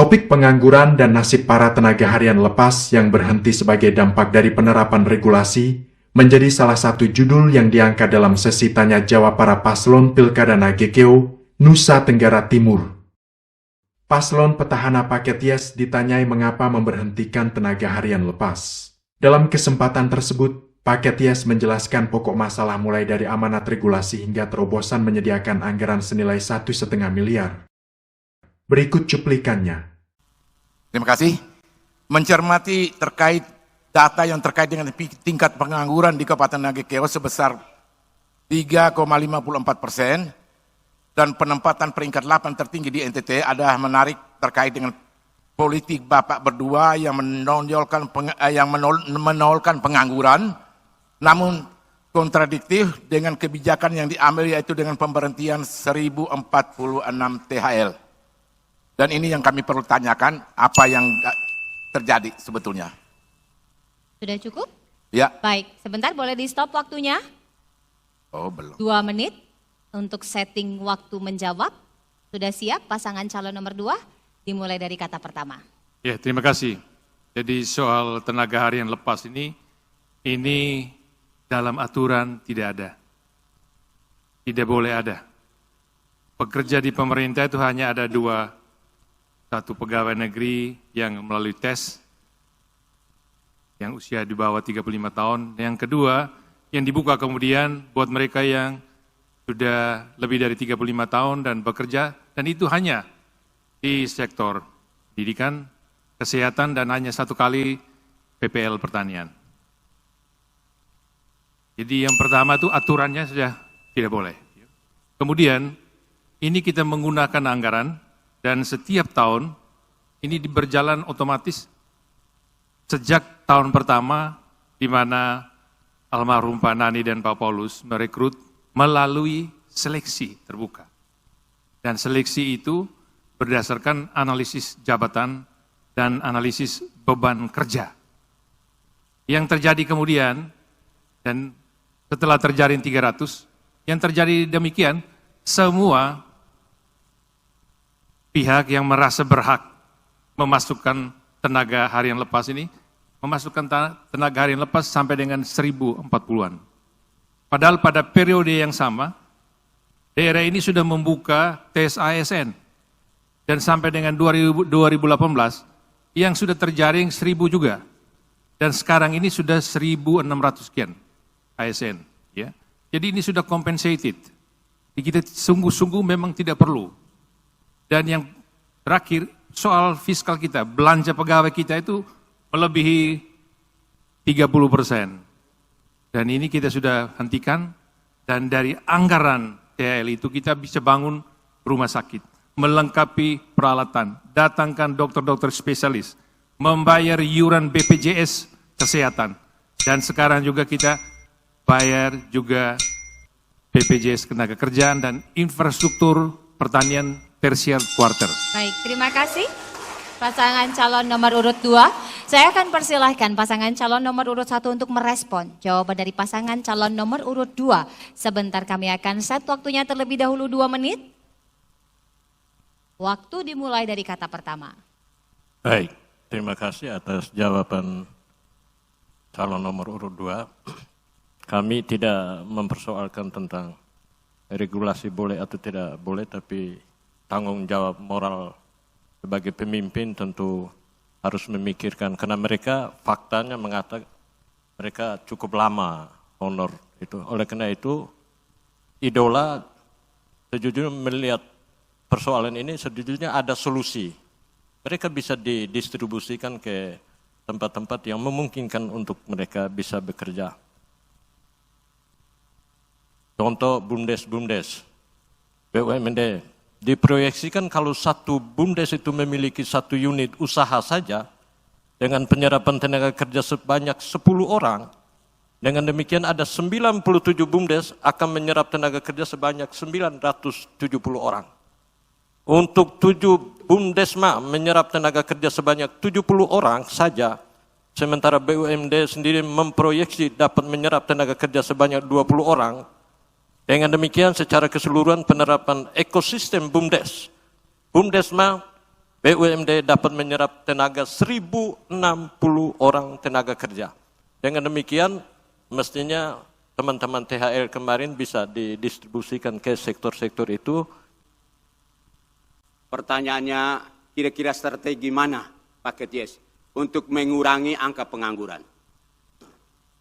Topik pengangguran dan nasib para tenaga harian lepas yang berhenti sebagai dampak dari penerapan regulasi menjadi salah satu judul yang diangkat dalam sesi tanya jawab para paslon Pilkada Nagekeo, Nusa Tenggara Timur. Paslon petahana Paket Yes ditanyai mengapa memberhentikan tenaga harian lepas. Dalam kesempatan tersebut, Paket Yes menjelaskan pokok masalah mulai dari amanat regulasi hingga terobosan menyediakan anggaran senilai 1,5 miliar. Berikut cuplikannya. Terima kasih. Mencermati terkait data yang terkait dengan tingkat pengangguran di Kabupaten Nagekeo sebesar 3,54% dan penempatan peringkat 8 tertinggi di NTT adalah menarik terkait dengan politik Bapak berdua yang menolkan pengangguran, namun kontradiktif dengan kebijakan yang diambil yaitu dengan pemberhentian 1046 THL. Dan ini yang kami perlu tanyakan, apa yang terjadi sebetulnya. Sudah cukup? Ya. Baik, sebentar boleh di stop waktunya? Oh, belum. 2 menit untuk setting waktu menjawab. Sudah siap pasangan calon nomor 2? Dimulai dari kata pertama. Ya, terima kasih. Jadi soal tenaga harian lepas ini dalam aturan tidak ada. Tidak boleh ada. Pekerja di pemerintah itu hanya ada 2. Satu pegawai negeri yang melalui tes, yang usia di bawah 35 tahun. Yang kedua, yang dibuka kemudian buat mereka yang sudah lebih dari 35 tahun dan bekerja, dan itu hanya di sektor pendidikan, kesehatan, dan hanya 1 kali PPL pertanian. Jadi yang pertama itu aturannya sudah tidak boleh. Kemudian, ini kita menggunakan anggaran, dan setiap tahun ini berjalan otomatis sejak tahun pertama di mana almarhum Pak Nani dan Pak Paulus merekrut melalui seleksi terbuka. Dan seleksi itu berdasarkan analisis jabatan dan analisis beban kerja. Yang terjadi kemudian, dan setelah terjaring 300, yang terjadi demikian, semua pihak yang merasa berhak memasukkan tenaga harian lepas ini, memasukkan tenaga harian lepas sampai dengan 1040-an. Padahal pada periode yang sama, daerah ini sudah membuka tes ASN, dan sampai dengan 2018, yang sudah terjaring 1000 juga. Dan sekarang ini sudah 1600 sekian ASN. Ya. Jadi ini sudah compensated. Kita sungguh-sungguh memang tidak perlu. Dan yang terakhir, soal fiskal kita, belanja pegawai kita itu melebihi 30%. Dan ini kita sudah hentikan, dan dari anggaran THL itu kita bisa bangun rumah sakit, melengkapi peralatan, datangkan dokter-dokter spesialis, membayar iuran BPJS Kesehatan, dan sekarang juga kita bayar juga BPJS Ketenagakerjaan dan infrastruktur pertanian tersier quarter. Baik, terima kasih pasangan calon nomor urut 2. Saya akan persilahkan pasangan calon nomor urut 1 untuk merespon jawaban dari pasangan calon nomor urut 2. Sebentar kami akan set waktunya terlebih dahulu 2 menit. Waktu dimulai dari kata pertama. Baik, terima kasih atas jawaban calon nomor urut 2. Kami tidak mempersoalkan tentang regulasi boleh atau tidak boleh, tapi tanggung jawab moral sebagai pemimpin tentu harus memikirkan, karena mereka faktanya mengatakan mereka cukup lama honor itu. Oleh karena itu, idola sejujurnya melihat persoalan ini sejujurnya ada solusi. Mereka bisa didistribusikan ke tempat-tempat yang memungkinkan untuk mereka bisa bekerja. Contoh BUMDes, BUMD. Diproyeksikan kalau satu BUMDes itu memiliki 1 unit usaha saja, dengan penyerapan tenaga kerja sebanyak 10 orang, dengan demikian ada 97 BUMDes akan menyerap tenaga kerja sebanyak 970 orang. Untuk 7 BUMDesma menyerap tenaga kerja sebanyak 70 orang saja, sementara BUMD sendiri memproyeksi dapat menyerap tenaga kerja sebanyak 20 orang. Dengan demikian secara keseluruhan penerapan ekosistem BUMDes, BUMDesma BUMD dapat menyerap tenaga 1.060 orang tenaga kerja. Dengan demikian, mestinya teman-teman THL kemarin bisa didistribusikan ke sektor-sektor itu. Pertanyaannya, kira-kira strategi mana Pak Keties untuk mengurangi angka pengangguran?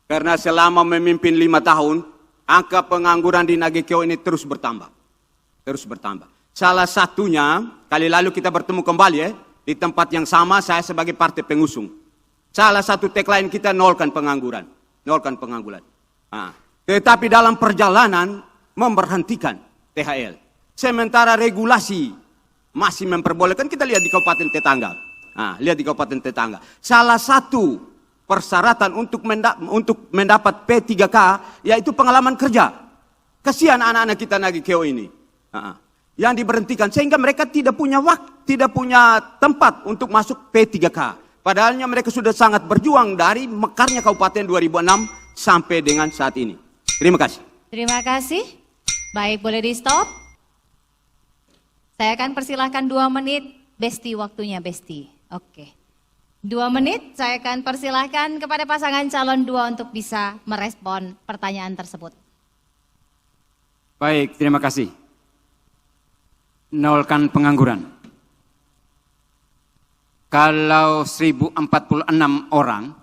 Karena selama memimpin 5 tahun, angka pengangguran di Nagekeo ini terus bertambah. Terus bertambah. Salah satunya, kali lalu kita bertemu kembali di tempat yang sama, saya sebagai partai pengusung. Salah satu tagline kita, nolkan pengangguran. Nolkan pengangguran. Nah, tetapi dalam perjalanan memberhentikan THL. Sementara regulasi masih memperbolehkan, kita lihat di kabupaten tetangga. Nah, lihat di kabupaten tetangga. Salah satu persyaratan untuk mendapat P3K yaitu pengalaman kerja. Kasihan anak-anak kita Nagekeo ini. Yang diberhentikan sehingga mereka tidak punya waktu, tidak punya tempat untuk masuk P3K. Padahalnya mereka sudah sangat berjuang dari mekarnya Kabupaten 2006 sampai dengan saat ini. Terima kasih. Terima kasih. Baik, boleh di stop. Saya akan persilahkan 2 menit. Besti, waktunya Besti. Oke. 2 menit, saya akan persilahkan kepada pasangan calon 2 untuk bisa merespon pertanyaan tersebut. Baik, terima kasih. Nolkan pengangguran. Kalau 1046 orang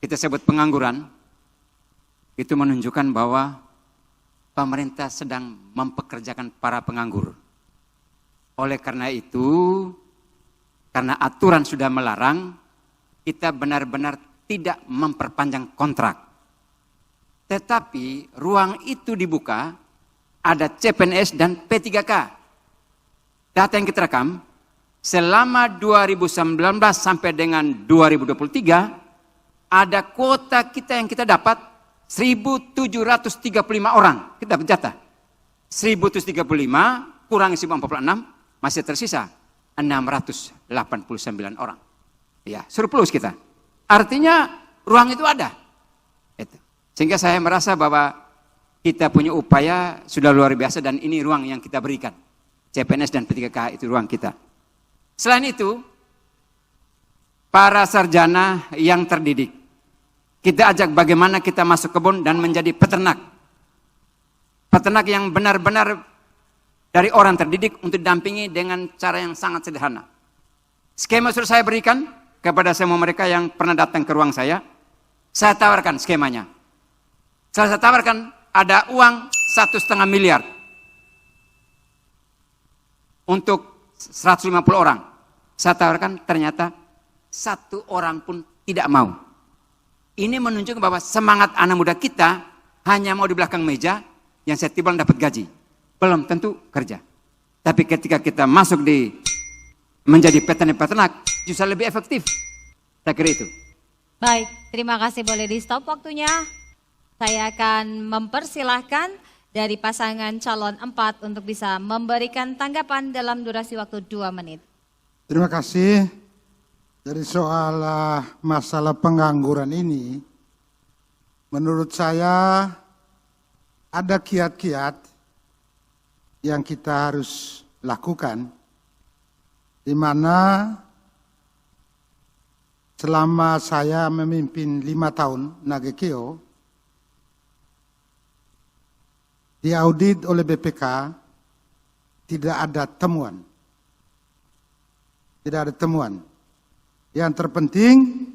kita sebut pengangguran, itu menunjukkan bahwa pemerintah sedang mempekerjakan para penganggur. Oleh karena itu, karena aturan sudah melarang, kita benar-benar tidak memperpanjang kontrak. Tetapi ruang itu dibuka, ada CPNS dan P3K. Data yang kita rekam, selama 2019 sampai dengan 2023, ada kuota kita yang kita dapat 1.735 orang. Kita dapat jatah. 1.735 kurangi 1.046, masih tersisa 689 orang. Ya, surplus kita. Artinya ruang itu ada. Itu. Sehingga saya merasa bahwa kita punya upaya sudah luar biasa dan ini ruang yang kita berikan. CPNS dan P3K itu ruang kita. Selain itu, para sarjana yang terdidik, kita ajak bagaimana kita masuk kebun dan menjadi peternak. Peternak yang benar-benar dari orang terdidik untuk didampingi dengan cara yang sangat sederhana. Skema sudah saya berikan kepada semua mereka yang pernah datang ke ruang saya tawarkan skemanya. Saya tawarkan ada uang 1,5 miliar untuk 150 orang. Saya tawarkan, ternyata 1 orang pun tidak mau. Ini menunjukkan bahwa semangat anak muda kita hanya mau di belakang meja yang setiap bulan dapat gaji. Belum tentu kerja. Tapi ketika kita masuk menjadi peternak, justru lebih efektif. Saya kira itu. Baik, terima kasih, boleh di stop waktunya. Saya akan mempersilahkan dari pasangan calon 4 untuk bisa memberikan tanggapan dalam durasi waktu 2 menit. Terima kasih. Dari soal masalah pengangguran ini, menurut saya ada kiat-kiat yang kita harus lakukan, di mana selama saya memimpin 5 tahun Nagekeo, diaudit oleh BPK, tidak ada temuan. Tidak ada temuan. Yang terpenting,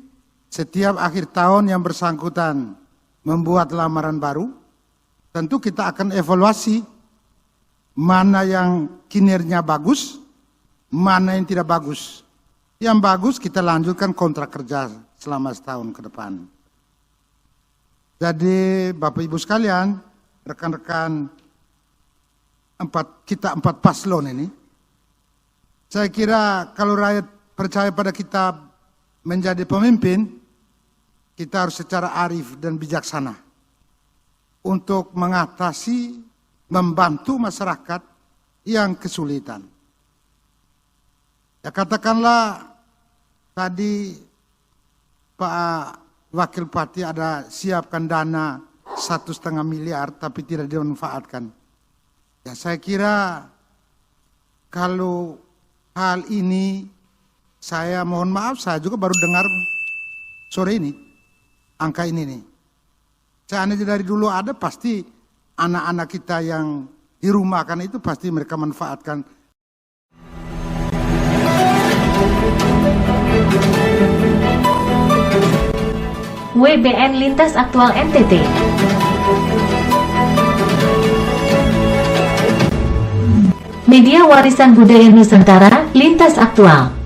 setiap akhir tahun yang bersangkutan membuat lamaran baru, tentu kita akan evaluasi mana yang kinerjanya bagus, mana yang tidak bagus. Yang bagus kita lanjutkan kontrak kerja selama setahun ke depan. Jadi Bapak Ibu sekalian, rekan-rekan kita 4 paslon ini, saya kira kalau rakyat percaya pada kita menjadi pemimpin, kita harus secara arif dan bijaksana untuk mengatasi, membantu masyarakat yang kesulitan. Ya katakanlah tadi Pak Wakil Bupati ada siapkan dana 1,5 miliar tapi tidak dimanfaatkan. Ya saya kira kalau hal ini saya mohon maaf, saya juga baru dengar sore ini angka ini nih. Seandainya dari dulu ada, pasti anak-anak kita yang dirumahkan itu pasti mereka manfaatkan. WBN Lintas Aktual NTT. Media Warisan Budaya Nusantara, Lintas Aktual.